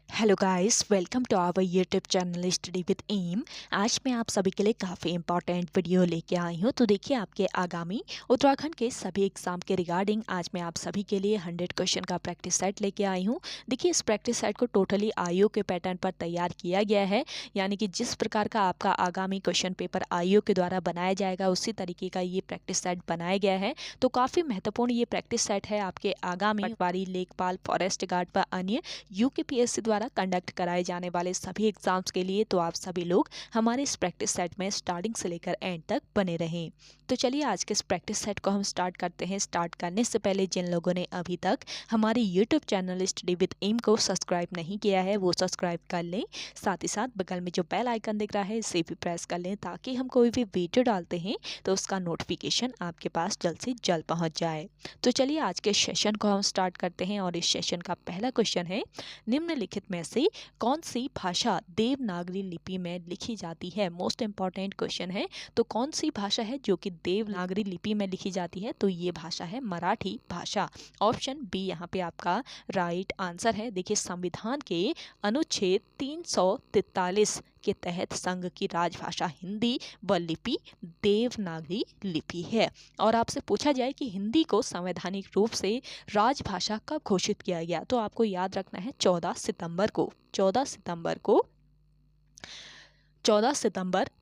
Hello guys, welcome to our YouTube channel study with M. आज मैं आप सभी के लिए काफ़ी इंपॉर्टेंट वीडियो लेके आई हूँ। तो देखिए, आपके आगामी उत्तराखंड के सभी एग्जाम के रिगार्डिंग आज मैं आप सभी के लिए 100 क्वेश्चन का प्रैक्टिस सेट लेके आई हूँ। देखिए, इस प्रैक्टिस सेट को टोटली आईओ के पैटर्न पर तैयार किया गया है, यानी कि जिस प्रकार का आपका आगामी क्वेश्चन पेपर आईओ के द्वारा बनाया जाएगा उसी तरीके का ये प्रैक्टिस सेट बनाया गया है। तो काफ़ी महत्वपूर्ण ये प्रैक्टिस सेट है आपके आगामी पटवारी, लेखपाल, फॉरेस्ट गार्ड व अन्य यूकेपीएससी द्वारा कंडक्ट कराए जाने वाले सभी एग्जाम्स के लिए। तो आप सभी लोग हमारे इस प्रैक्टिस सेट में स्टार्टिंग से लेकर एंड तक बने रहें। तो चलिए आज के इस प्रैक्टिस सेट को हम स्टार्ट करते हैं। स्टार्ट करने से पहले जिन लोगों ने अभी तक हमारे YouTube channel study with M को सब्सक्राइब नहीं किया है वो सब्सक्राइब कर लें। साथ ही साथ बगल में जो बेल आइकन दिख रहा है इसे भी प्रेस कर लें, ताकि हम कोई भी वीडियो डालते हैं तो उसका नोटिफिकेशन आपके पास जल्द से जल्द पहुँच जाए। तो चलिए आज के सेशन को हम स्टार्ट करते हैं और इस सेशन का पहला क्वेश्चन है, निम्नलिखित में से कौन सी भाषा देवनागरी लिपि में लिखी जाती है। मोस्ट इंपॉर्टेंट क्वेश्चन है। तो कौन सी भाषा है जो कि देवनागरी लिपि में लिखी जाती है, तो ये भाषा है मराठी भाषा। ऑप्शन बी यहाँ पे आपका राइट आंसर है। देखिए, संविधान के अनुच्छेद 343 के तहत संघ की राजभाषा हिंदी व लिपि देवनागरी लिपि है। और आपसे पूछा जाए कि हिंदी को संवैधानिक रूप से राजभाषा कब घोषित किया गया, तो आपको याद रखना है 14 सितंबर को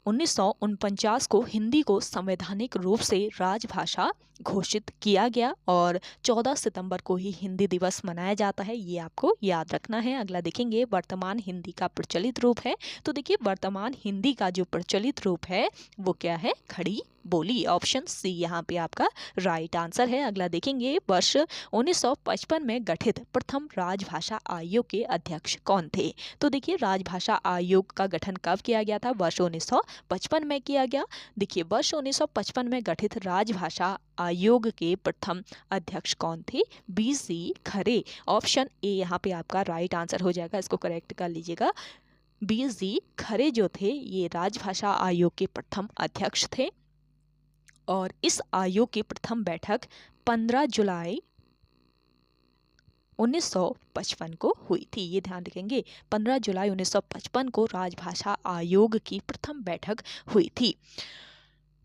1949 को हिंदी को संवैधानिक रूप से राजभाषा घोषित किया गया और 14 सितंबर को ही हिंदी दिवस मनाया जाता है, ये आपको याद रखना है। अगला देखेंगे, वर्तमान हिंदी का प्रचलित रूप है। तो देखिए, वर्तमान हिंदी का जो प्रचलित रूप है वो क्या है, खड़ी बोली। ऑप्शन सी यहाँ पे आपका राइट आंसर है। अगला देखेंगे, वर्ष 1955 में गठित प्रथम राजभाषा आयोग के अध्यक्ष कौन थे। तो देखिए, राजभाषा आयोग का गठन कब किया गया था, वर्ष 1955 में किया गया। देखिए, वर्ष 1955 में गठित राजभाषा आयोग के प्रथम अध्यक्ष कौन थे, BC खरे। ऑप्शन ए यहाँ पे आपका राइट आंसर हो जाएगा, इसको करेक्ट कर लीजिएगा। BC खरे जो थे ये राजभाषा आयोग के प्रथम अध्यक्ष थे और इस आयोग की प्रथम बैठक 15 जुलाई 1955 को हुई थी। ये ध्यान रखेंगे, 15 जुलाई 1955 को राजभाषा आयोग की प्रथम बैठक हुई थी।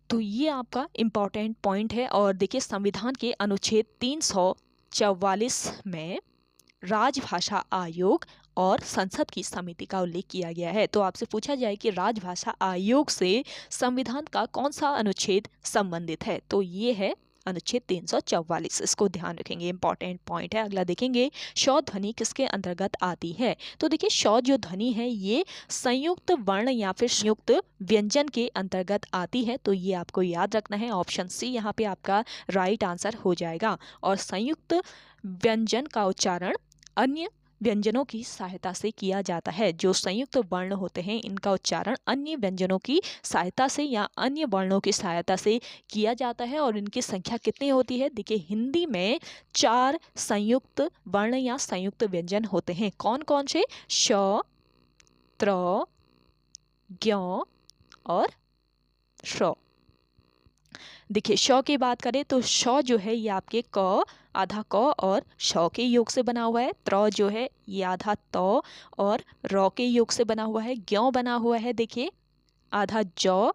तो ये आपका इम्पॉर्टेंट पॉइंट है। और देखिए, संविधान के अनुच्छेद 344 में राजभाषा आयोग और संसद की समिति का उल्लेख किया गया है। तो आपसे पूछा जाए कि राजभाषा आयोग से संविधान का कौन सा अनुच्छेद संबंधित है, तो ये है अनुच्छेद 344। इसको ध्यान रखेंगे, इंपॉर्टेंट पॉइंट है। अगला देखेंगे, शौ ध्वनि किसके अंतर्गत आती है। तो देखिए, शौ जो ध्वनि है ये संयुक्त वर्ण या फिर संयुक्त व्यंजन के अंतर्गत आती है, तो ये आपको याद रखना है। ऑप्शन सी यहाँ पे आपका राइट आंसर हो जाएगा। और संयुक्त व्यंजन का उच्चारण अन्य व्यंजनों की सहायता से किया जाता है। जो संयुक्त वर्ण होते हैं इनका उच्चारण अन्य व्यंजनों की सहायता से या अन्य वर्णों की सहायता से किया जाता है। और इनकी संख्या कितनी होती है, देखिए, हिंदी में 4 संयुक्त वर्ण या संयुक्त व्यंजन होते हैं। कौन कौन से, श, त्र, ज्ञ और श्र। देखिए, श की बात करें तो श जो है ये आपके क आधा क और श के योग से बना हुआ है। त्र जो है ये आधा त और र के योग से बना हुआ है। ज्ञ बना हुआ है, देखिए, आधा ज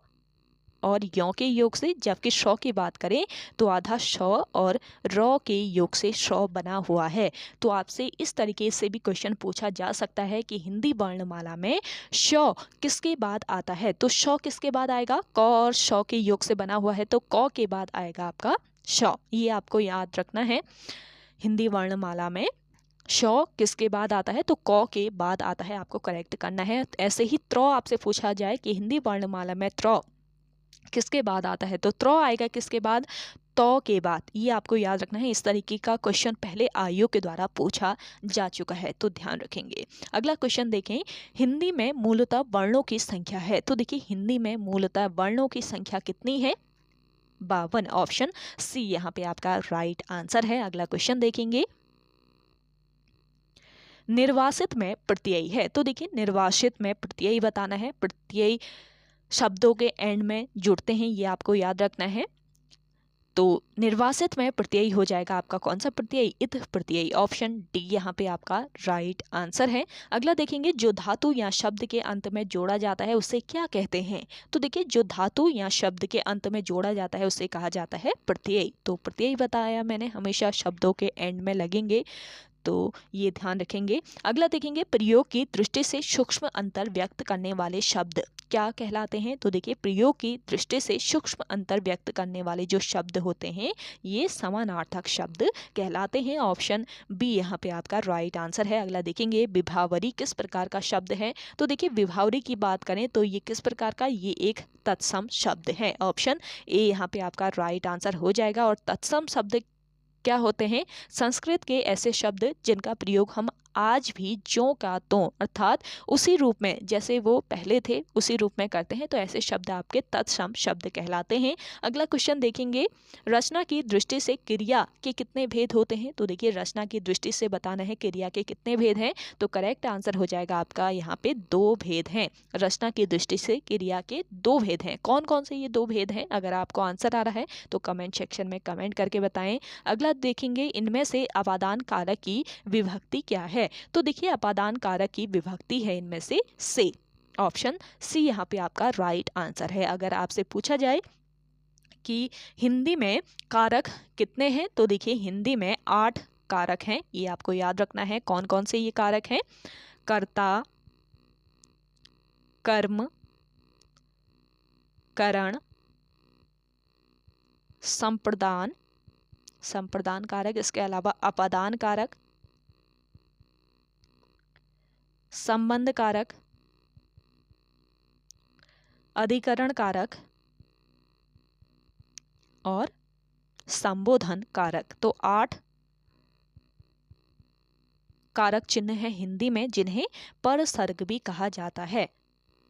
और य के योग से। जबकि श की बात करें तो आधा श और र के योग से श बना हुआ है। तो आपसे इस तरीके से भी क्वेश्चन पूछा जा सकता है कि हिंदी वर्णमाला में श किसके बाद आता है। तो श किसके बाद आएगा, क और श के योग से बना हुआ है, तो क के बाद आएगा आपका श। ये आपको याद रखना है। हिंदी वर्णमाला में श किसके बाद आता है, तो क के बाद आता है, आपको करेक्ट करना है। ऐसे ही त्र आपसे पूछा जाए कि हिंदी वर्णमाला में त्र किसके बाद आता है, तो त्र आएगा किसके बाद, त के बाद। ये आपको याद रखना है। इस तरीके का क्वेश्चन पहले आयोग के द्वारा पूछा जा चुका है, तो ध्यान रखेंगे। अगला क्वेश्चन देखें, हिंदी में मूलतः वर्णों की संख्या है। तो देखिए, हिंदी में मूलतः वर्णों की संख्या कितनी है, 52। ऑप्शन सी यहाँ पे आपका राइट आंसर है। अगला क्वेश्चन देखेंगे, निर्वासित में प्रत्यय है। तो देखिए, निर्वासित में प्रत्यय बताना है। प्रत्यय शब्दों के एंड में जुड़ते हैं, ये आपको याद रखना है। तो निर्वासित में प्रत्ययी हो जाएगा आपका कौन सा प्रत्ययी? इत प्रत्ययी। ऑप्शन डी यहाँ पे आपका राइट आंसर है। अगला देखेंगे, जो धातु या शब्द के अंत में जोड़ा जाता है उसे क्या कहते हैं? तो देखिए, जो धातु या शब्द के अंत में जोड़ा जाता है उसे कहा जाता है प्रत्ययी। तो प्रत्ययी बताया मैंने, हमेशा शब्दों के एंड में लगेंगे, तो ये ध्यान रखेंगे। अगला देखेंगे, प्रयोग की दृष्टि से सूक्ष्म अंतर व्यक्त करने वाले शब्द क्या कहलाते हैं? तो देखिए, प्रयोग की दृष्टि से सूक्ष्म अंतर व्यक्त करने वाले जो शब्द होते हैं ये समानार्थक शब्द कहलाते हैं। ऑप्शन बी यहाँ पे आपका राइट आंसर है। अगला देखेंगे, विभावरी किस प्रकार का शब्द है? तो देखिए, विभावरी की बात करें तो ये किस प्रकार का? ये एक तत्सम शब्द है। ऑप्शन ए यहाँ पे आपका राइट आंसर हो जाएगा। और तत्सम शब्द क्या होते हैं? संस्कृत के ऐसे शब्द जिनका प्रयोग हम आज भी ज्यों का त्यों अर्थात उसी रूप में जैसे वो पहले थे उसी रूप में करते हैं, तो ऐसे शब्द आपके तत्सम शब्द कहलाते हैं। अगला क्वेश्चन देखेंगे, रचना की दृष्टि से क्रिया के कितने भेद होते हैं? तो देखिए, रचना की दृष्टि से बताना है क्रिया के कितने भेद हैं, तो करेक्ट आंसर हो जाएगा आपका यहाँ पे 2 भेद हैं। रचना की दृष्टि से क्रिया के 2 भेद हैं। कौन कौन से ये 2 भेद हैं? अगर आपको आंसर आ रहा है तो कमेंट सेक्शन में कमेंट करके बताएं। अगला देखेंगे, इनमें से अपादान कारक की विभक्ति क्या है? तो देखिए, अपादान कारक की विभक्ति है इनमें से। ऑप्शन सी यहाँ पे आपका राइट आंसर है। अगर आपसे पूछा जाए कि हिंदी में कारक कितने हैं, तो देखिए, हिंदी में 8 कारक हैं। ये आपको याद रखना है। कौन कौन से ये कारक हैं? कर्ता, कर्म, करण, संप्रदान कारक, इसके अलावा अपादान कारक, संबंध कारक, अधिकरण कारक और संबोधन कारक। तो 8 कारक चिन्ह है हिंदी में जिन्हें परसर्ग भी कहा जाता है।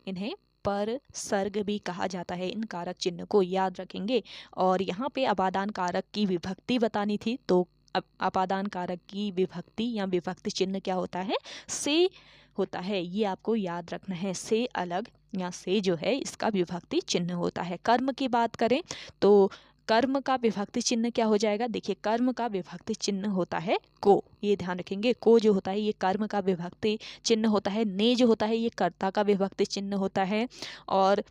इन्हें परसर्ग भी कहा जाता है। इन कारक चिन्ह को याद रखेंगे। और यहाँ पे अपादान कारक की विभक्ति बतानी थी, तो अपादान कारक की विभक्ति या विभक्ति चिन्ह क्या होता है? से होता है। ये आपको याद रखना है। से अलग या से जो है इसका विभक्ति चिन्ह होता है। कर्म की बात करें तो कर्म का विभक्ति चिन्ह क्या हो जाएगा? देखिए, कर्म का विभक्ति चिन्ह होता है को। ये ध्यान रखेंगे। को जो होता है ये कर्म का विभक्ति चिन्ह होता है। ने जो होता है ये कर्ता का विभक्ति चिन्ह होता है। और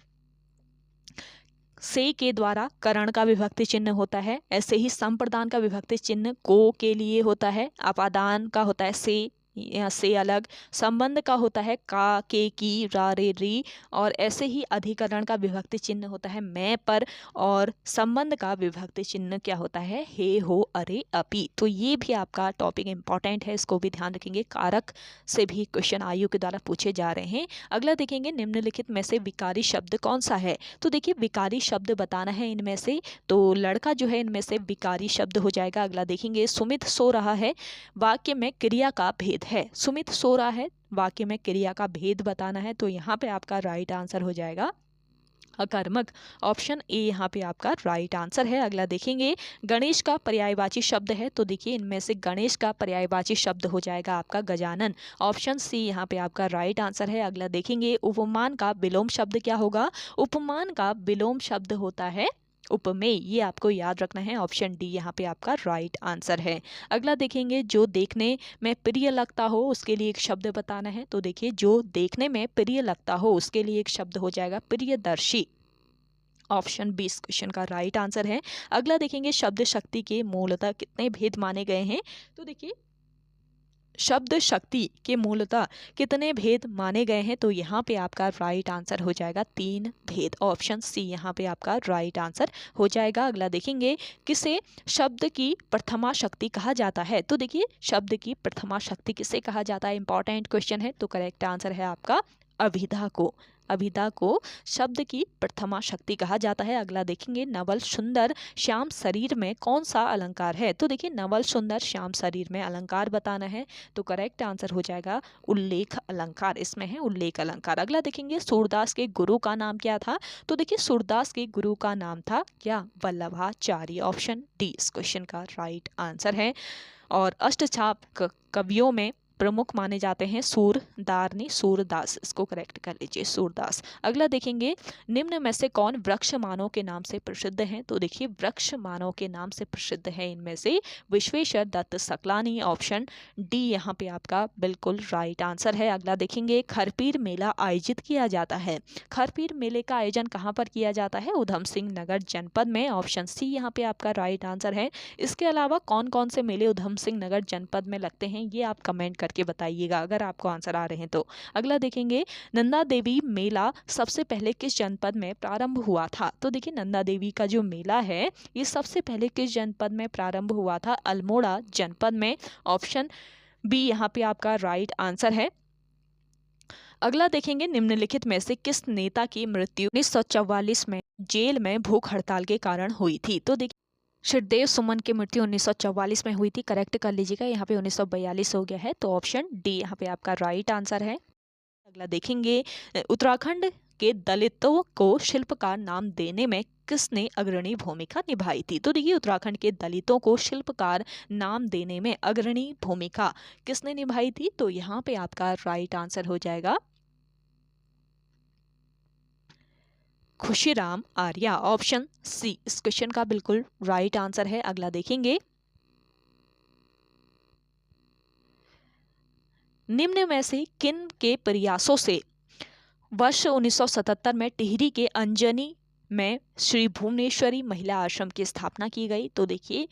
से के द्वारा करण का विभक्ति चिन्ह होता है। ऐसे ही संप्रदान का विभक्ति चिन्ह को के लिए होता है। अपादान का होता है से या से अलग। संबंध का होता है का, के, की, रा, रे, री। और ऐसे ही अधिकरण का विभक्ति चिन्ह होता है मैं, पर। और संबंध का विभक्ति चिन्ह क्या होता है? हे, हो, अरे, अपि। तो ये भी आपका टॉपिक इंपॉर्टेंट है, इसको भी ध्यान रखेंगे। कारक से भी क्वेश्चन आयु के द्वारा पूछे जा रहे हैं। अगला देखेंगे, निम्नलिखित में से विकारी शब्द कौन सा है? तो देखिए, विकारी शब्द बताना है इनमें से, तो लड़का जो है इनमें से विकारी शब्द हो जाएगा। अगला देखेंगे, सुमित सो रहा है, वाक्य में क्रिया का भेद है। सुमित सो रहा है, वाक्य में क्रिया का भेद बताना है, तो यहाँ पे आपका राइट आंसर हो जाएगा अकर्मक। ऑप्शन ए यहाँ पे आपका राइट आंसर है। अगला देखेंगे, गणेश का पर्यायवाची शब्द है, तो देखिए इनमें से गणेश का पर्यायवाची शब्द हो जाएगा आपका गजानन। ऑप्शन सी यहाँ पे आपका राइट आंसर है। अगला देखेंगे, उपमान का विलोम शब्द क्या होगा? उपमान का विलोम शब्द होता है उपमेय। ये आपको याद रखना है। ऑप्शन डी यहाँ पे आपका राइट आंसर है। अगला देखेंगे, जो देखने में प्रिय लगता हो उसके लिए एक शब्द बताना है, तो देखिए, जो देखने में प्रिय लगता हो उसके लिए एक शब्द हो जाएगा प्रियदर्शी। ऑप्शन बी इस क्वेश्चन का राइट आंसर है। अगला देखेंगे, शब्द शक्ति के मूलतः कितने भेद माने गए हैं? तो देखिए, शब्द शक्ति के मूलतः कितने भेद माने गए हैं? तो यहाँ पे आपका राइट आंसर हो जाएगा 3 भेद। ऑप्शन सी यहाँ पे आपका राइट आंसर हो जाएगा। अगला देखेंगे, किसे शब्द की प्रथमा शक्ति कहा जाता है? तो देखिए, शब्द की प्रथमा शक्ति किसे कहा जाता है? इंपॉर्टेंट क्वेश्चन है। तो करेक्ट आंसर है आपका अभिधा को। अभिधा को शब्द की प्रथमा शक्ति कहा जाता है। अगला देखेंगे, नवल सुंदर श्याम शरीर में कौन सा अलंकार है? तो देखिए, नवल सुंदर श्याम शरीर में अलंकार बताना है, तो करेक्ट आंसर हो जाएगा उल्लेख अलंकार। इसमें है उल्लेख अलंकार। अगला देखेंगे, सूरदास के गुरु का नाम क्या था? तो देखिए, सूरदास के गुरु का नाम था क्या? वल्लभाचार्य। ऑप्शन डी इस क्वेश्चन का राइट आंसर है। और अष्टछाप कवियों में प्रमुख माने जाते हैं? सूरदारनी, सूरदास, इसको करेक्ट कर लीजिए, सूरदास। अगला देखेंगे, निम्न में से कौन वृक्ष मानव के नाम से प्रसिद्ध हैं? तो देखिए वृक्ष मानव के नाम से प्रसिद्ध है इनमें से विश्वेश्वर दत्त सकलानी, ऑप्शन डी यहाँ पे आपका बिल्कुल राइट आंसर है। अगला देखेंगे, खरपीर मेला आयोजित किया जाता है। खरपीर मेले का आयोजन कहाँ पर किया जाता है? उधम सिंह नगर जनपद में, ऑप्शन सी यहाँ पे आपका राइट आंसर है। इसके अलावा कौन कौन से मेले उधम सिंह नगर जनपद में लगते हैं, ये आप कमेंट करके बताइएगा अगर आपको आंसर आ रहे हैं तो। अगला देखेंगे, नंदा देवी मेला सबसे पहले किस जनपद में प्रारंभ हुआ था? तो देखिए नंदा देवी का जो मेला है ये सबसे पहले किस जनपद में प्रारंभ हुआ था? अल्मोड़ा जनपद में, ऑप्शन बी यहाँ पे आपका राइट आंसर है। अगला देखेंगे, निम्नलिखित में से किस नेता की मृत्यु 1944 में जेल में भूख हड़ताल के कारण हुई थी? तो देखिए श्रीदेव सुमन की मृत्यु 1944 में हुई थी, करेक्ट कर लीजिएगा, यहाँ पे 1942 हो गया है, तो ऑप्शन डी यहाँ पे आपका राइट आंसर है। अगला देखेंगे, उत्तराखंड के दलितों को शिल्पकार नाम देने में किसने अग्रणी भूमिका निभाई थी? तो देखिए उत्तराखंड के दलितों को शिल्पकार नाम देने में अग्रणी भूमिका किसने निभाई थी? तो यहाँ पे आपका राइट आंसर हो जाएगा खुशीराम आर्या, ऑप्शन सी इस क्वेश्चन का बिल्कुल राइट आंसर है। अगला देखेंगे, निम्न में से किन के प्रयासों से वर्ष 1977 में टिहरी के अंजनी में श्री भुवनेश्वरी महिला आश्रम की स्थापना की गई? तो देखिए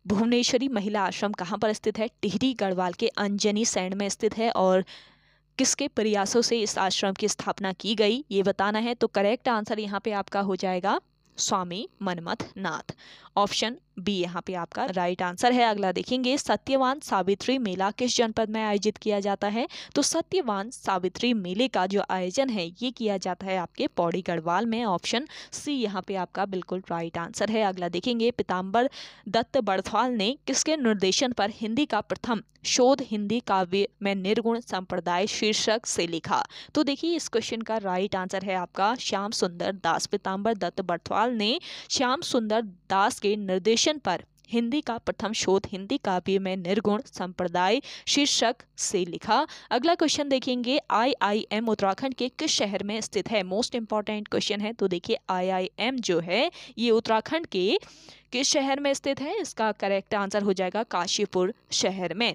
भुवनेश्वरी महिला आश्रम कहाँ पर स्थित है? टिहरी गढ़वाल के अंजनी सैंड में स्थित है। और किसके प्रयासों से इस आश्रम की स्थापना की गई ये बताना है, तो करेक्ट आंसर यहाँ पे आपका हो जाएगा स्वामी मनमथ नाथ, ऑप्शन बी यहाँ पे आपका राइट आंसर है। अगला देखेंगे, सत्यवान सावित्री मेला किस जनपद में आयोजित किया जाता है? तो सत्यवान सावित्री मेले का जो आयोजन है ये किया जाता है आपके पौड़ी गढ़वाल में, ऑप्शन सी यहाँ पे आपका बिल्कुल राइट आंसर है। अगला देखेंगे, पीताम्बर दत्त बड़थवाल ने किसके निर्देशन पर हिंदी का प्रथम शोध हिंदी काव्य में निर्गुण संप्रदाय शीर्षक से लिखा? तो देखिए इस क्वेश्चन का राइट आंसर है आपका श्याम सुंदर दास। पीताम्बर दत्त बड़थवाल ने श्याम सुंदर दास के निर्देशन पर हिंदी का प्रथम शोध हिंदी काव्य में निर्गुण संप्रदाय शीर्षक से लिखा। अगला क्वेश्चन देखेंगे, IIM उत्तराखंड के किस शहर में स्थित है? मोस्ट इंपॉर्टेंट क्वेश्चन है। तो देखिए IIM जो है ये उत्तराखंड के किस शहर में स्थित है? इसका करेक्ट आंसर हो जाएगा काशीपुर शहर में।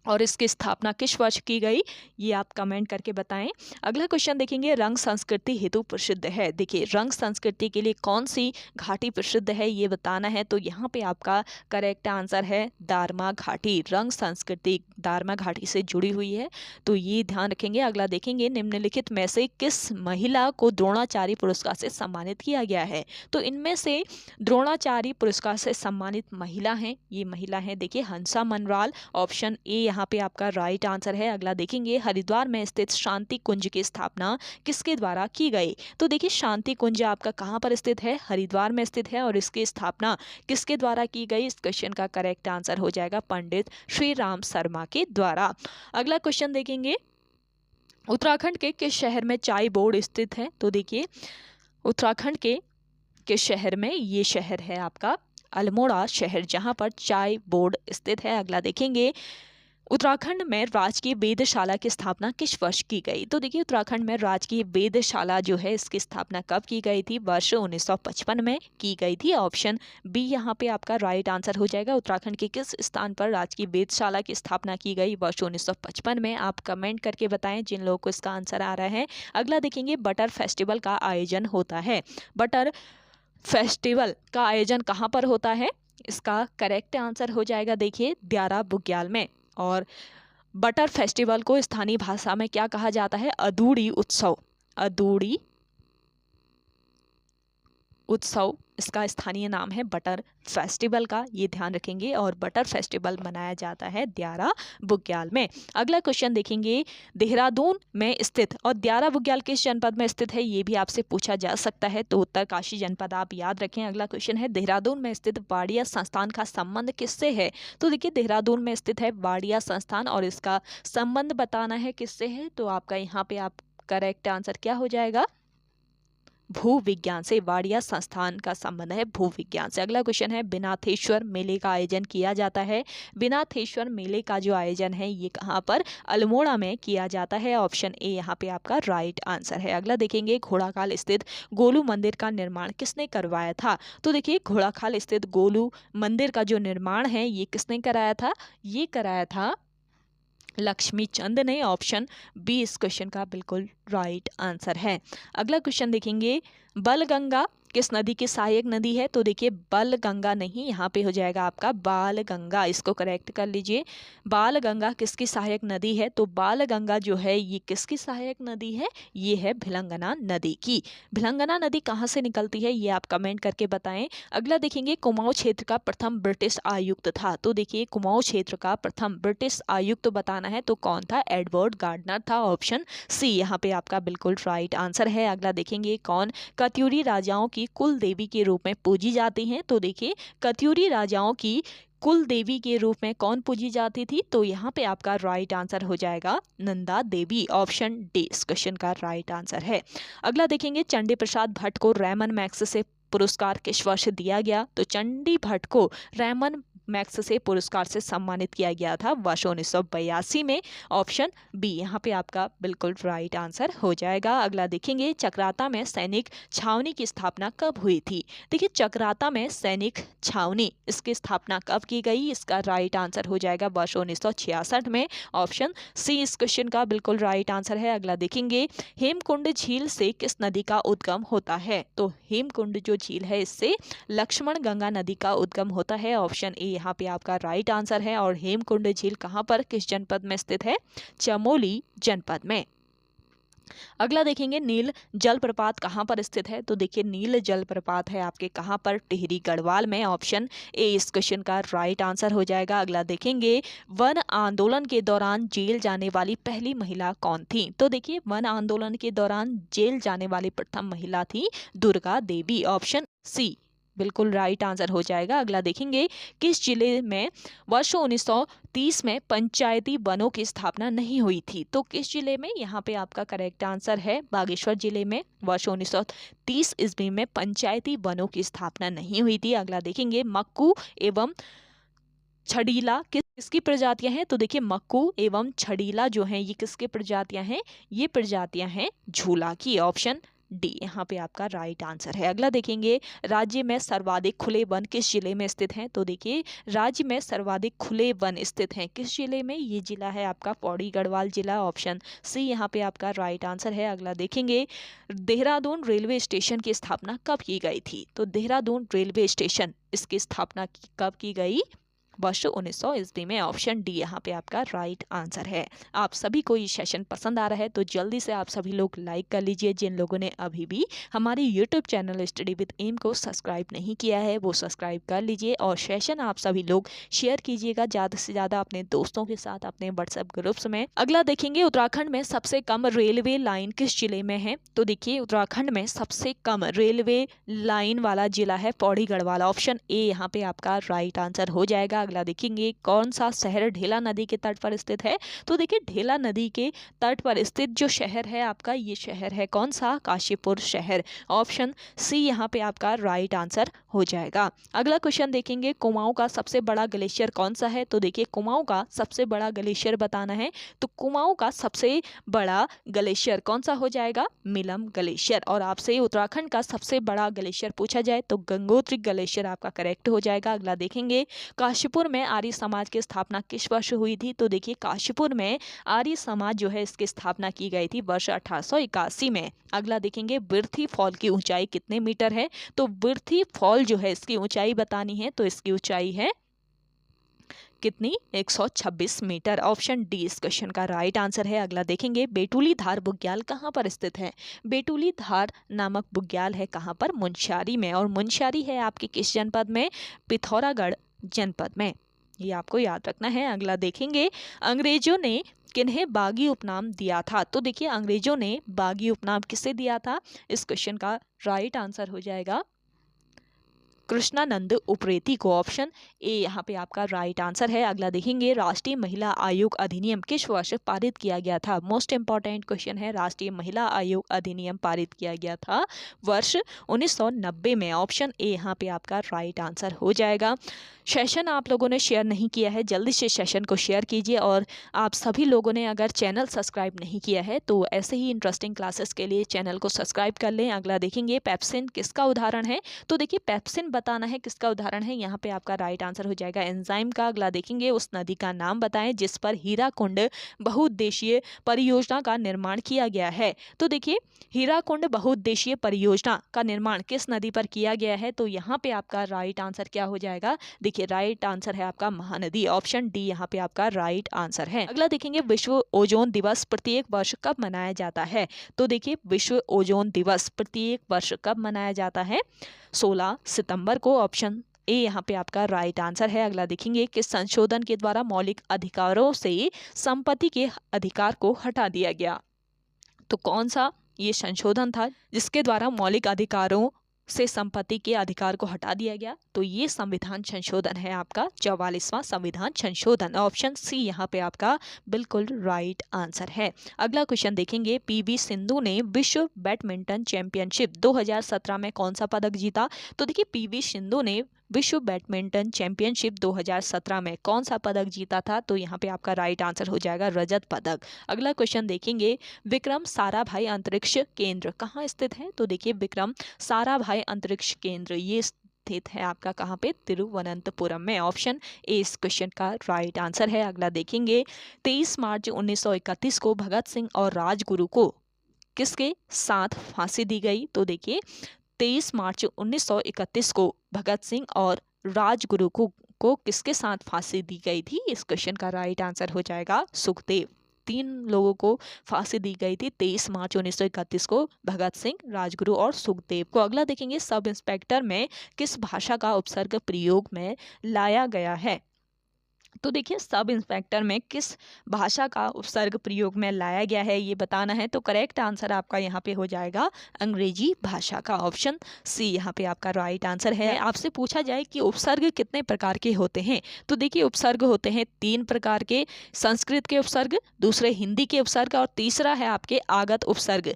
और इसकी स्थापना किस वर्ष की गई ये आप कमेंट करके बताएं। अगला क्वेश्चन देखेंगे, रंग संस्कृति हेतु प्रसिद्ध है। देखिए रंग संस्कृति के लिए कौन सी घाटी प्रसिद्ध है ये बताना है, तो यहाँ पे आपका करेक्ट आंसर है दारमा घाटी। रंग संस्कृति दारमा घाटी से जुड़ी हुई है, तो ये ध्यान रखेंगे। अगला देखेंगे, निम्नलिखित में से किस महिला को द्रोणाचार्य पुरस्कार से सम्मानित किया गया है? तो इनमें से द्रोणाचार्य पुरस्कार से सम्मानित महिला हैं, ये महिला है देखिए हंसा मनराल, ऑप्शन ए यहाँ पे आपका राइट आंसर है। अगला देखेंगे, हरिद्वार में स्थित शांति कुंज की स्थापना किसके द्वारा की गई? तो देखिए शांति कुंज आपका कहाँ पर स्थित है? हरिद्वार में स्थित है। और इसकी स्थापना किसके द्वारा की गई? इस क्वेश्चन का करेक्ट आंसर हो जाएगा पंडित श्री राम शर्मा के द्वारा। अगला क्वेश्चन देखेंगे, उत्तराखंड के किस शहर में चाय बोर्ड स्थित है? तो देखिए उत्तराखंड के किस शहर में? ये शहर है आपका अल्मोड़ा शहर, जहां पर चाय बोर्ड स्थित है। अगला देखेंगे, उत्तराखंड में राजकीय वेधशाला की स्थापना किस वर्ष की गई? तो देखिए उत्तराखंड में राजकीय वेधशाला जो है इसकी स्थापना कब की गई थी? वर्ष 1955 में की गई थी, ऑप्शन बी यहाँ पे आपका राइट आंसर हो जाएगा। उत्तराखंड के किस स्थान पर राजकीय वेधशाला की स्थापना की गई वर्ष 1955 में? आप कमेंट करके बताएं जिन लोगों को इसका आंसर आ रहा है। अगला देखेंगे, बटर फेस्टिवल का आयोजन होता है। बटर फेस्टिवल का आयोजन कहाँ पर होता है? इसका करेक्ट आंसर हो जाएगा देखिए द्यारा बुग्याल में। और बटर फेस्टिवल को स्थानीय भाषा में क्या कहा जाता है? अदूड़ी उत्सव। अदूड़ी उत्सव इसका स्थानीय नाम है बटर फेस्टिवल का, ये ध्यान रखेंगे। और बटर फेस्टिवल मनाया जाता है द्यारा बुग्याल में। अगला क्वेश्चन देखेंगे, देहरादून में स्थित और द्यारा बुग्याल किस जनपद में स्थित है ये भी आपसे पूछा जा सकता है, तो उत्तरकाशी जनपद आप याद रखें। अगला क्वेश्चन है, देहरादून में स्थित वाडिया संस्थान का संबंध किससे है? तो देखिए देहरादून में स्थित है वाडिया संस्थान और इसका संबंध बताना है किससे है, तो आपका यहाँ पे आप करेक्ट आंसर क्या हो जाएगा? भूविज्ञान से, वाडिया संस्थान का संबंध है भूविज्ञान से। अगला क्वेश्चन है, बिनाथेश्वर मेले का आयोजन किया जाता है। बिनाथेश्वर मेले का जो आयोजन है ये कहाँ पर, अल्मोड़ा में किया जाता है। ऑप्शन ए यहाँ पे आपका राइट आंसर है। अगला देखेंगे, घोड़ाखाल स्थित गोलू मंदिर का निर्माण किसने करवाया था। तो देखिए घोड़ाखाल स्थित गोलू मंदिर का जो निर्माण है ये किसने कराया था, ये कराया था लक्ष्मी चंद ने। ऑप्शन बी इस क्वेश्चन का बिल्कुल राइट आंसर है। अगला क्वेश्चन देखेंगे, बलगंगा किस नदी की सहायक नदी है। तो देखिए बलगंगा नहीं, यहाँ पे हो जाएगा आपका बालगंगा, इसको करेक्ट कर लीजिए। बालगंगा किसकी सहायक नदी है, तो बालगंगा जो है ये किसकी सहायक नदी है, ये है भिलंगना नदी की। भिलंगना नदी कहाँ से निकलती है ये आप कमेंट करके बताएं। अगला देखेंगे, कुमाऊं क्षेत्र का प्रथम ब्रिटिश आयुक्त था। तो देखिए कुमाऊं क्षेत्र का प्रथम ब्रिटिश आयुक्त बताना है तो कौन था, एडवर्ड गार्डनर था। ऑप्शन सी यहाँ पे आपका बिल्कुल राइट आंसर है। अगला देखेंगे, कौन कत्यूरी राजाओं की कुल देवी के रूप में पूजी जाती हैं। तो देखिए कत्यूरी राजाओं की कुल देवी के रूप में कौन पूजी जाती थी, तो यहाँ पे आपका राइट आंसर हो जाएगा नंदा देवी। ऑप्शन डी इस क्वेश्चन का राइट आंसर है। अगला देखेंगे, चंडी प्रसाद भट्ट को रैमन मैग्सेसे से पुरस्कार किस वर्ष दिया गया। तो चंडी भट्ट को रैमन मैग्सेसे से पुरस्कार से सम्मानित किया गया था वर्ष 1982 में। ऑप्शन बी यहाँ पे आपका बिल्कुल राइट आंसर हो जाएगा। अगला देखेंगे, चक्राता में सैनिक छावनी की स्थापना कब हुई थी। देखिए चक्राता में सैनिक छावनी इसकी स्थापना कब की गई, इसका राइट आंसर हो जाएगा वर्ष 1966 में। ऑप्शन सी इस क्वेश्चन का बिल्कुल राइट आंसर है। अगला देखेंगे, हेमकुंड झील से किस नदी का उद्गम होता है। तो हेमकुंड जो झील है इससे लक्ष्मण गंगा नदी का उद्गम होता है। ऑप्शन ए यहाँ पे आपका राइट आंसर है। और हेमकुंड झील कहाँ पर, किस जनपद में स्थित है, चमोली जनपद में। अगला देखेंगे, नील जलप्रपात कहाँ पर स्थित है। तो देखिए नील जलप्रपात है आपके कहाँ पर, टिहरी गढ़वाल में। ऑप्शन ए इस क्वेश्चन का राइट आंसर हो जाएगा। अगला देखेंगे, वन आंदोलन के दौरान जेल जाने वाली पहली महिला कौन थी। तो देखिए वन आंदोलन के दौरान जेल जाने वाली प्रथम महिला थी दुर्गा देवी। ऑप्शन सी बिल्कुल राइट आंसर हो जाएगा। अगला देखेंगे, किस जिले में वर्ष 1930 में पंचायती वनों की स्थापना नहीं हुई थी। तो किस जिले में, यहाँ पे आपका करेक्ट आंसर है बागेश्वर जिले में वर्ष 1930 ईस्वी में पंचायती वनों की स्थापना नहीं हुई थी। अगला देखेंगे, मक्कू एवं छड़ीला किसकी प्रजातियां हैं। तो देखिए मक्कू एवं छड़ीला जो हैं ये किसकी प्रजातियां हैं, ये प्रजातियां हैं झूला की। ऑप्शन डी यहाँ पे आपका राइट आंसर है। अगला देखेंगे, राज्य में सर्वाधिक खुले वन किस जिले में स्थित हैं। तो देखिए राज्य में सर्वाधिक खुले वन स्थित हैं किस जिले में, ये जिला है आपका पौड़ी गढ़वाल जिला। ऑप्शन सी यहाँ पे आपका राइट आंसर है। अगला देखेंगे, देहरादून रेलवे स्टेशन की स्थापना कब की गई थी। तो देहरादून रेलवे स्टेशन इसकी स्थापना कब की गई, वर्ष 1900 ईस्वी में। ऑप्शन डी यहाँ पे आपका राइट आंसर है। आप सभी को ये सेशन पसंद आ रहा है तो जल्दी से आप सभी लोग लाइक कर लीजिए। जिन लोगों ने अभी भी हमारे YouTube channel study with M को सब्सक्राइब नहीं किया है वो सब्सक्राइब कर लीजिए। और सेशन आप सभी लोग शेयर कीजिएगा ज़्यादा से ज़्यादा अपने दोस्तों के साथ, अपने व्हाट्सएप ग्रुप्स में। अगला देखेंगे, उत्तराखंड में सबसे कम रेलवे लाइन किस जिले में है। तो देखिए उत्तराखंड में सबसे कम रेलवे लाइन वाला जिला है पौड़ी गढ़वाल। ऑप्शन ए यहाँ पे आपका राइट आंसर हो जाएगा। अगला देखेंगे, कौन सा शहर ढेला नदी के तट पर स्थित है। तो देखिए ढेला नदी के तट पर स्थित जो शहर है आपका, ये शहर है कौन सा, काशीपुर शहर। ऑप्शन सी यहाँ पे आपका राइट आंसर हो जाएगा। अगला क्वेश्चन देखेंगे, कुमाऊं का सबसे बड़ा ग्लेशियर कौन सा है। तो देखिए कुमाऊं का सबसे बड़ा ग्लेशियर बताना है तो कुमाऊं का सबसे बड़ा ग्लेशियर कौन सा हो जाएगा, मिलम ग्लेशियर। और आपसे उत्तराखंड का सबसे बड़ा ग्लेशियर पूछा जाए तो गंगोत्री ग्लेशियर आपका करेक्ट हो जाएगा। अगला देखेंगे, काशीपुर में आर्य समाज की स्थापना किस वर्ष हुई थी। तो देखिए काशीपुर में आर्य समाज जो है इसकी स्थापना की गई थी वर्ष 1881 में। अगला देखेंगे, बिर्थी फॉल की ऊंचाई कितने मीटर है। तो बिर्थी फॉल जो है इसकी ऊंचाई बतानी है तो इसकी ऊंचाई है कितनी, 126 मीटर। ऑप्शन डी इस क्वेश्चन का राइट आंसर है। अगला देखेंगे, बेटुली धार बुग्याल कहाँ पर स्थित है। बेटुली धार नामक बुग्याल है कहाँ पर, मुनस्यारी में। और मुनस्यारी है आपके किस जनपद में, पिथौरागढ़ जनपद में। ये आपको याद रखना है। अगला देखेंगे, अंग्रेजों ने किन्हें बागी उपनाम दिया था। तो देखिए अंग्रेजों ने बागी उपनाम किसे दिया था, इस क्वेश्चन का राइट आंसर हो जाएगा कृष्णानंद उप्रेती को। ऑप्शन ए यहाँ पे आपका राइट आंसर है। अगला देखेंगे, राष्ट्रीय महिला आयोग अधिनियम किस वर्ष पारित किया गया था? मोस्ट इंपॉर्टेंट क्वेश्चन है, राष्ट्रीय महिला आयोग अधिनियम पारित किया गया था वर्ष 1990 में। ऑप्शन ए यहाँ पे आपका राइट आंसर हो जाएगा। सेशन आप लोगों ने शेयर नहीं किया है, जल्दी से सेशन को शेयर कीजिए। और आप सभी लोगों ने अगर चैनल सब्सक्राइब नहीं किया है तो ऐसे ही इंटरेस्टिंग क्लासेस के लिए चैनल को सब्सक्राइब कर लें। अगला देखेंगे, पेप्सिन किसका उदाहरण है? तो देखिए पेप्सिन बताना है किसका उदाहरण है, यहाँ पे आपका राइट आंसर हो जाएगा एंजाइम का। अगला देखेंगे, उस नदी का नाम बताएं जिस पर हीराकुंड बहुउद्देशीय परियोजना का निर्माण किया गया है। तो देखिए हीराकुंड बहुउद्देशीय परियोजना का निर्माण किस नदी पर किया गया है? तो यहाँ पे आपका राइट आंसर क्या हो जाएगा? देखिए राइट आंसर है आपका महानदी। ऑप्शन डी यहाँ पे आपका राइट आंसर है। अगला देखेंगे, विश्व ओजोन दिवस प्रत्येक वर्ष कब मनाया जाता है? तो देखिए विश्व ओजोन दिवस प्रत्येक वर्ष कब मनाया जाता है? 16 सितंबर को। ऑप्शन ए यहाँ पे आपका राइट आंसर है। अगला देखेंगे, किस संशोधन के द्वारा मौलिक अधिकारों से संपत्ति के अधिकार को हटा दिया गया? तो कौन सा ये संशोधन था जिसके द्वारा मौलिक अधिकारों से संपत्ति के अधिकार को हटा दिया गया? तो ये संविधान संशोधन है आपका 44वां संविधान संशोधन। ऑप्शन सी यहाँ पे आपका बिल्कुल राइट आंसर है। अगला क्वेश्चन देखेंगे, पीवी सिंधु ने विश्व बैडमिंटन चैंपियनशिप 2017 में कौन सा पदक जीता? तो देखिए पीवी सिंधु ने विश्व बैडमिंटन चैंपियनशिप 2017 में कौन सा पदक जीता था? तो यहाँ पे आपका राइट आंसर हो जाएगा रजत पदक। अगला क्वेश्चन देखेंगे, विक्रम साराभाई अंतरिक्ष केंद्र कहाँ स्थित है? तो देखिए विक्रम साराभाई अंतरिक्ष केंद्र ये स्थित है आपका कहाँ पे? तिरुवनंतपुरम में। ऑप्शन ए इस क्वेश्चन का राइट आंसर है। अगला देखेंगे, 23 मार्च 1931 को भगत सिंह और राजगुरु को किसके साथ फांसी दी गई? तो देखिए 23 मार्च 1931 को भगत सिंह और राजगुरु को किसके साथ फांसी दी गई थी? इस क्वेश्चन का राइट आंसर हो जाएगा सुखदेव। 3 लोगों को फांसी दी गई थी 23 मार्च 1931 को, भगत सिंह, राजगुरु और सुखदेव को। अगला देखेंगे, सब इंस्पेक्टर में किस भाषा का उपसर्ग प्रयोग में लाया गया है? तो देखिए सब इंस्पेक्टर में किस भाषा का उपसर्ग प्रयोग में लाया गया है ये बताना है। तो करेक्ट आंसर आपका यहाँ पे हो जाएगा अंग्रेजी भाषा का। ऑप्शन सी यहाँ पे आपका राइट आंसर है। आपसे पूछा जाए कि उपसर्ग कितने प्रकार के होते हैं? तो देखिए उपसर्ग होते हैं 3 प्रकार के, संस्कृत के उपसर्ग, दूसरे हिंदी के उपसर्ग और तीसरा है आपके आगत उपसर्ग।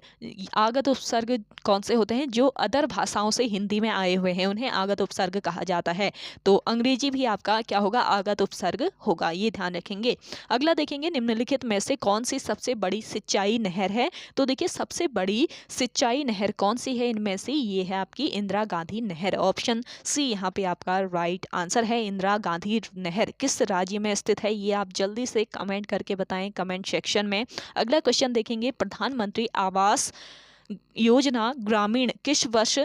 आगत उपसर्ग कौन से होते हैं? जो अदर भाषाओं से हिंदी में आए हुए हैं उन्हें आगत उपसर्ग कहा जाता है। तो अंग्रेजी भी आपका क्या होगा? आगत उपसर्ग होगा, ये ध्यान रखेंगे। अगला देखेंगे, निम्नलिखित में से कौन सी सबसे बड़ी सिंचाई नहर है? तो देखिए सबसे बड़ी सिंचाई नहर कौन सी है इनमें से? ये है आपकी इंदिरा गांधी नहर। ऑप्शन सी यहाँ पे आपका राइट आंसर है। इंदिरा गांधी नहर किस राज्य में स्थित है? ये आप जल्दी से कमेंट करके बताएं कमेंट सेक्शन में। अगला क्वेश्चन देखेंगे, प्रधानमंत्री आवास योजना ग्रामीण किस वर्ष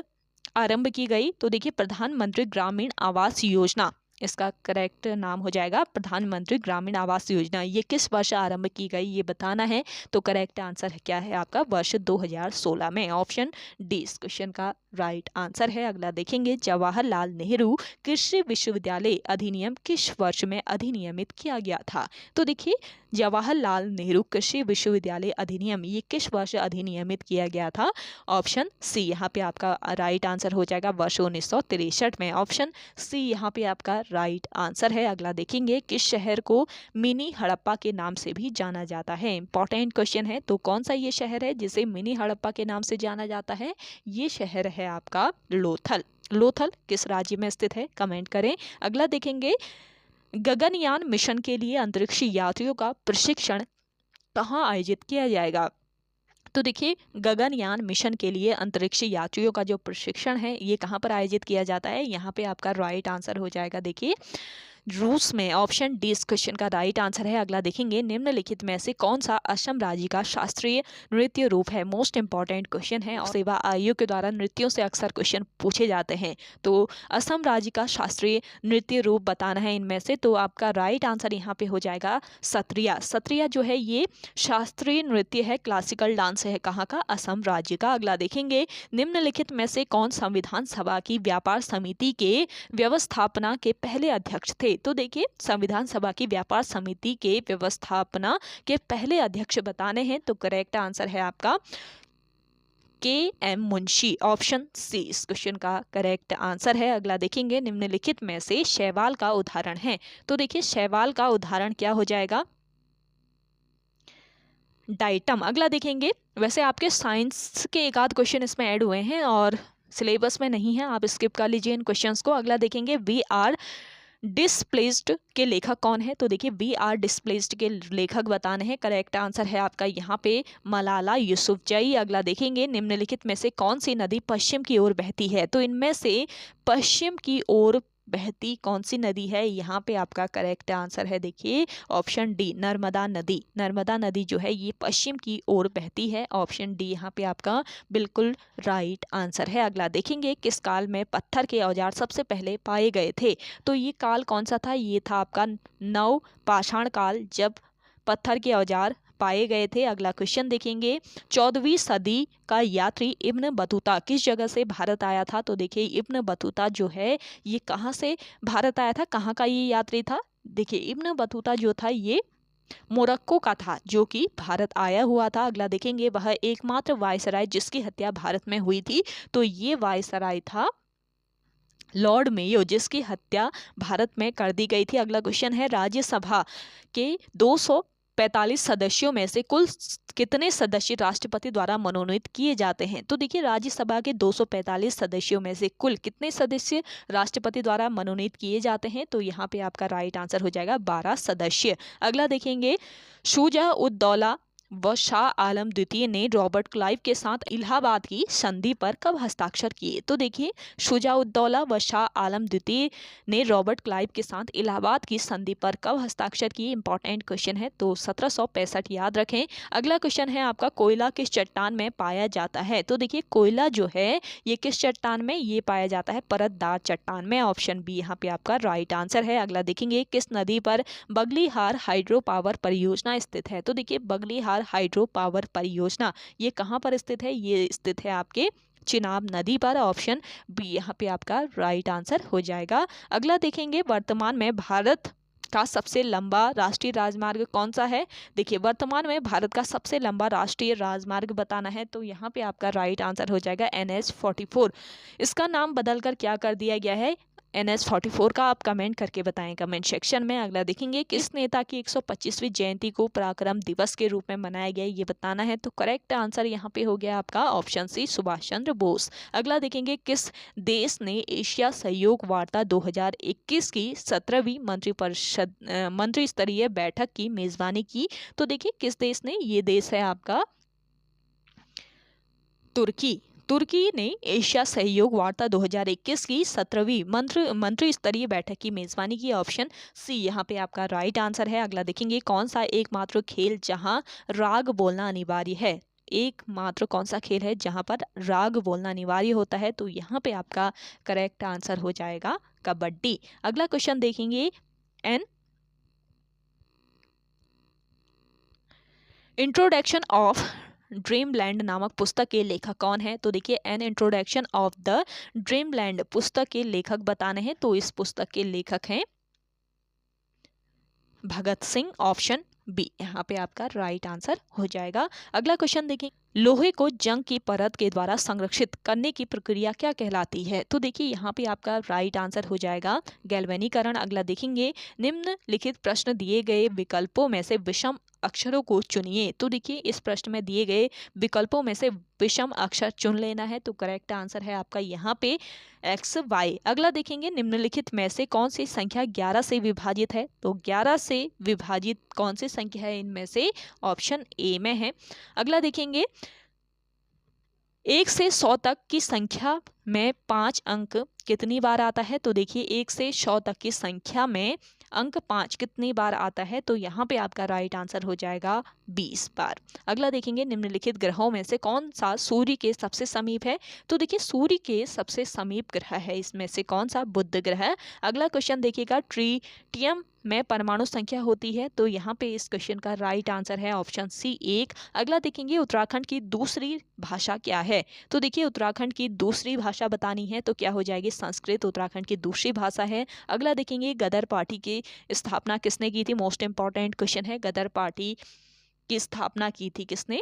आरंभ की गई? तो देखिए प्रधानमंत्री ग्रामीण आवास योजना, इसका करेक्ट नाम हो जाएगा प्रधानमंत्री ग्रामीण आवास योजना, ये किस वर्ष आरंभ की गई ये बताना है। तो करेक्ट आंसर क्या है आपका? वर्ष 2016 में। ऑप्शन डी इस क्वेश्चन का राइट आंसर है। अगला देखेंगे, जवाहरलाल नेहरू कृषि विश्वविद्यालय अधिनियम किस वर्ष में अधिनियमित किया गया था? तो देखिए जवाहरलाल नेहरू कृषि विश्वविद्यालय अधिनियम ये किस वर्ष अधिनियमित किया गया था? ऑप्शन सी यहाँ पे आपका राइट आंसर हो जाएगा वर्ष 1963 में। ऑप्शन सी यहाँ पे आपका राइट आंसर है। अगला देखेंगे, किस शहर को मिनी हड़प्पा के नाम से भी जाना जाता है? इंपॉर्टेंट क्वेश्चन है। तो कौन सा ये शहर है जिसे मिनी हड़प्पा के नाम से जाना जाता है? ये शहर है आपका लोथल। लोथल किस राज्य में स्थित है? कमेंट करें। अगला देखेंगे, गगनयान मिशन के लिए अंतरिक्ष यात्रियों का प्रशिक्षण कहाँ आयोजित किया जाएगा? तो देखिए गगनयान मिशन के लिए अंतरिक्ष यात्रियों का जो प्रशिक्षण है ये कहाँ पर आयोजित किया जाता है? यहाँ पे आपका राइट आंसर हो जाएगा देखिए रूस में। ऑप्शन डी इस क्वेश्चन का राइट आंसर है। अगला देखेंगे, निम्नलिखित में से कौन सा असम राज्य का शास्त्रीय नृत्य रूप है? मोस्ट इंपॉर्टेंट क्वेश्चन है और सेवा आयोग के द्वारा नृत्यों से अक्सर क्वेश्चन पूछे जाते हैं। तो असम राज्य का शास्त्रीय नृत्य रूप बताना है इनमें से। तो आपका राइट आंसर यहाँ पे हो जाएगा सत्रिया। सत्रिया जो है ये शास्त्रीय नृत्य है, क्लासिकल डांस है। कहाँ का? असम राज्य का। अगला देखेंगे, निम्नलिखित में से कौन संविधान सभा की व्यापार समिति के व्यवस्थापना के पहले अध्यक्ष थे? तो देखिए संविधान सभा की व्यापार समिति के व्यवस्थापना के पहले अध्यक्ष बताने हैं। तो करेक्ट आंसर है आपका KM मुंशी, ऑप्शन सी इस क्वेश्चन का करेक्ट आंसर है। अगला देखेंगे, निम्नलिखित में से शैवाल का उदाहरण है। तो देखिए शैवाल का उदाहरण क्या हो जाएगा, डाइटम। अगला देखेंगे, वैसे आपके साइंस के एक आध क्वेश्चन इसमें ऐड हुए हैं और सिलेबस में नहीं है, आप स्किप कर लीजिए इन क्वेश्चंस को। अगला देखेंगे, वी आर डिस्प्लेस्ड के लेखक कौन है। तो देखिए वी आर डिस्प्लेस्ड के लेखक बताने हैं, करेक्ट आंसर है आपका यहाँ पे मलाला यूसुफजई। अगला देखेंगे, निम्नलिखित में से कौन सी नदी पश्चिम की ओर बहती है। तो इनमें से पश्चिम की ओर बहती कौन सी नदी है, यहाँ पे आपका करेक्ट आंसर है देखिए ऑप्शन डी नर्मदा नदी। नर्मदा नदी जो है ये पश्चिम की ओर बहती है, ऑप्शन डी यहाँ पे आपका बिल्कुल राइट आंसर है। अगला देखेंगे, किस काल में पत्थर के औजार सबसे पहले पाए गए थे। तो ये काल कौन सा था, ये था आपका नव पाषाण काल, जब पत्थर के औजार पाए गए थे। अगला क्वेश्चन देखेंगे, 14वीं सदी का यात्री इब्न बतूता किस जगह से भारत आया था। तो देखिए इब्न बतूता जो है ये कहाँ से भारत आया था, कहाँ का ये यात्री था। देखिए इब्न बतूता जो था ये मोरक्को का था, जो कि भारत आया हुआ था। अगला देखेंगे, वह एकमात्र वायसराय जिसकी हत्या भारत में हुई थी। तो ये वायसराय था लॉर्ड मेयो, जिसकी हत्या भारत में कर दी गई थी। अगला क्वेश्चन है, राज्यसभा के 245 सदस्यों में से कुल कितने सदस्य राष्ट्रपति द्वारा मनोनीत किए जाते हैं। तो देखिए राज्यसभा के 245 सदस्यों में से कुल कितने सदस्य राष्ट्रपति द्वारा मनोनीत किए जाते हैं। तो यहाँ पे आपका राइट आंसर हो जाएगा 12 सदस्य। अगला देखेंगे, शुजा उद दौला व शाह आलम द्वितीय ने रॉबर्ट क्लाइव के साथ इलाहाबाद की संधि पर कब हस्ताक्षर किए। तो देखिए शुजा-उद-दौला व शाह आलम द्वितीय ने रॉबर्ट क्लाइव के साथ इलाहाबाद की संधि पर कब हस्ताक्षर किए, इंपॉर्टेंट क्वेश्चन है, तो 1765 याद रखें। अगला क्वेश्चन है आपका, कोयला किस चट्टान में पाया जाता है। तो देखिए कोयला जो है ये किस चट्टान में, ये पाया जाता है परतदार चट्टान में, ऑप्शन बी यहाँ पे आपका राइट आंसर है। अगला देखेंगे, किस नदी पर बगलीहार हाइड्रो पावर परियोजना स्थित है। तो देखिए बगलीहार हाइड्रो पावर परियोजना ये कहाँ पर स्थित है, ये स्थित है आपके चिनाब नदी पर, ऑप्शन बी यहाँ पे आपका राइट आंसर हो जाएगा। अगला देखेंगे, वर्तमान में भारत का सबसे लंबा राष्ट्रीय राजमार्ग कौन सा है। देखिए वर्तमान में भारत का सबसे लंबा राष्ट्रीय राजमार्ग बताना है, तो यहाँ पे आपका राइट आंसर हो जाएगा NH-44। इसका नाम बदलकर क्या कर दिया गया है, NH-44 का आप कमेंट करके बताएं कमेंट सेक्शन में। अगला देखेंगे, किस नेता की 125वीं जयंती को पराक्रम दिवस के रूप में मनाया गया, ये बताना है, तो करेक्ट आंसर यहाँ पे हो गया आपका ऑप्शन सी सुभाष चंद्र बोस। अगला देखेंगे, किस देश ने एशिया सहयोग वार्ता 2021 की 17वीं मंत्रिपरिषद मंत्री स्तरीय बैठक की मेजबानी की। तो देखिए किस देश ने, ये देश है आपका तुर्की। तुर्की ने एशिया सहयोग वार्ता 2021 की 17वीं मंत्री स्तरीय बैठक की मेजबानी की, ऑप्शन सी यहाँ पे आपका राइट आंसर है। अगला देखेंगे, कौन सा एकमात्र खेल जहां राग बोलना अनिवार्य है। एकमात्र कौन सा खेल है जहां पर राग बोलना अनिवार्य होता है, तो यहाँ पे आपका करेक्ट आंसर हो जाएगा कबड्डी। अगला क्वेश्चन देखेंगे, एन इंट्रोडक्शन ऑफ ड्रीमलैंड नामक पुस्तक के लेखक कौन है। तो देखिए an introduction of the dreamland पुस्तक के लेखक बताने हैं, तो इस पुस्तक के लेखक हैं भगत सिंह, ऑप्शन बी यहाँ पे आपका राइट आंसर हो जाएगा। अगला क्वेश्चन देखिए, लोहे को जंग की परत के द्वारा संरक्षित करने की प्रक्रिया क्या कहलाती है। तो देखिए यहाँ पे आपका राइट आंसर हो जाएगा गैल्वेनीकरण। अगला देखेंगे, निम्नलिखित प्रश्न दिए गए विकल्पों में से विषम अक्षरों को चुनिए। तो देखिए इस प्रश्न में दिए गए विकल्पों में से विषम अक्षर चुन लेना है, तो करेक्ट आंसर है आपका यहाँ पे XY। अगला देखेंगे, निम्नलिखित में से कौन सी संख्या 11 से विभाजित है। तो 11 से विभाजित कौन सी संख्या है इनमें से, ऑप्शन ए में है। अगला देखेंगे, 1 से 100 तक की संख्या में 5 अंक कितनी बार आता है। तो देखिए 1 से 100 तक की संख्या में अंक 5 कितनी बार आता है, तो यहाँ पे आपका राइट आंसर हो जाएगा 20 बार। अगला देखेंगे, निम्नलिखित ग्रहों में से कौन सा सूर्य के सबसे समीप है। तो देखिए सूर्य के सबसे समीप ग्रह है इसमें से कौन सा, बुध ग्रह। अगला क्वेश्चन देखिएगा, ट्रिटियम में परमाणु संख्या होती है, तो यहाँ पे इस क्वेश्चन का राइट आंसर है ऑप्शन सी 1। अगला देखेंगे, उत्तराखंड की दूसरी भाषा क्या है। तो देखिए उत्तराखंड की दूसरी भाषा बतानी है, तो क्या हो जाएगी, संस्कृत उत्तराखंड की दूसरी भाषा है। अगला देखेंगे, गदर पार्टी की स्थापना किसने की थी, मोस्ट इंपॉर्टेंट क्वेश्चन है, गदर पार्टी की स्थापना की थी किसने,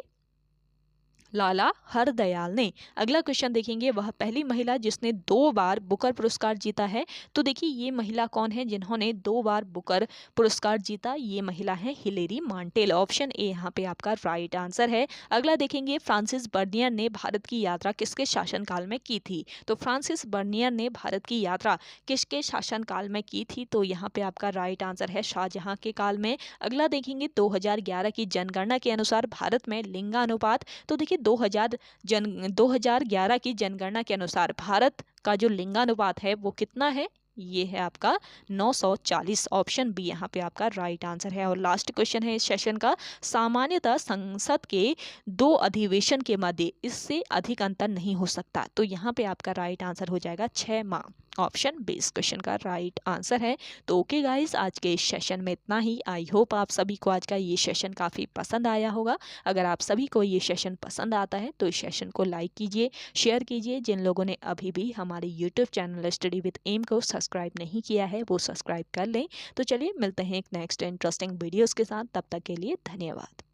लाला हरदयाल ने। अगला क्वेश्चन देखेंगे, वह पहली महिला जिसने 2 बार बुकर पुरस्कार जीता है। तो देखिए ये महिला कौन है जिन्होंने 2 बार बुकर पुरस्कार जीता, ये महिला है हिलेरी मांटेल। ऑप्शन ए यहाँ पे आपका राइट आंसर है। अगला देखेंगे, फ्रांसिस बर्नियर ने भारत की यात्रा किसके शासनकाल में की थी। तो फ्रांसिस बर्नियर ने भारत की यात्रा किसके शासनकाल में की थी, तो यहाँ पे आपका राइट आंसर है शाहजहां के काल में। अगला देखेंगे, 2011 की जनगणना के अनुसार भारत में लिंगानुपात। तो देखिए 2011 की जनगणना के अनुसार भारत का जो लिंगानुपात है वो कितना है, ये है आपका 940। ऑप्शन बी यहाँ पे आपका राइट आंसर है। और लास्ट क्वेश्चन है इस सेशन का, सामान्यतः संसद के 2 अधिवेशन के मध्य इससे अधिक अंतर नहीं हो सकता। तो यहाँ पे आपका राइट आंसर हो जाएगा 6 माह। ऑप्शन बी इस क्वेश्चन का राइट आंसर है। तो ओके गाइस, आज के इस सेशन में इतना ही। आई होप आप सभी को आज का ये सेशन काफ़ी पसंद आया होगा। अगर आप सभी को ये सेशन पसंद आता है तो इस सेशन को लाइक कीजिए, शेयर कीजिए। जिन लोगों ने अभी भी हमारे YouTube channel study with M को सब्सक्राइब नहीं किया है वो सब्सक्राइब कर लें। तो चलिए मिलते हैं एक नेक्स्ट इंटरेस्टिंग वीडियोज़ के साथ, तब तक के लिए धन्यवाद।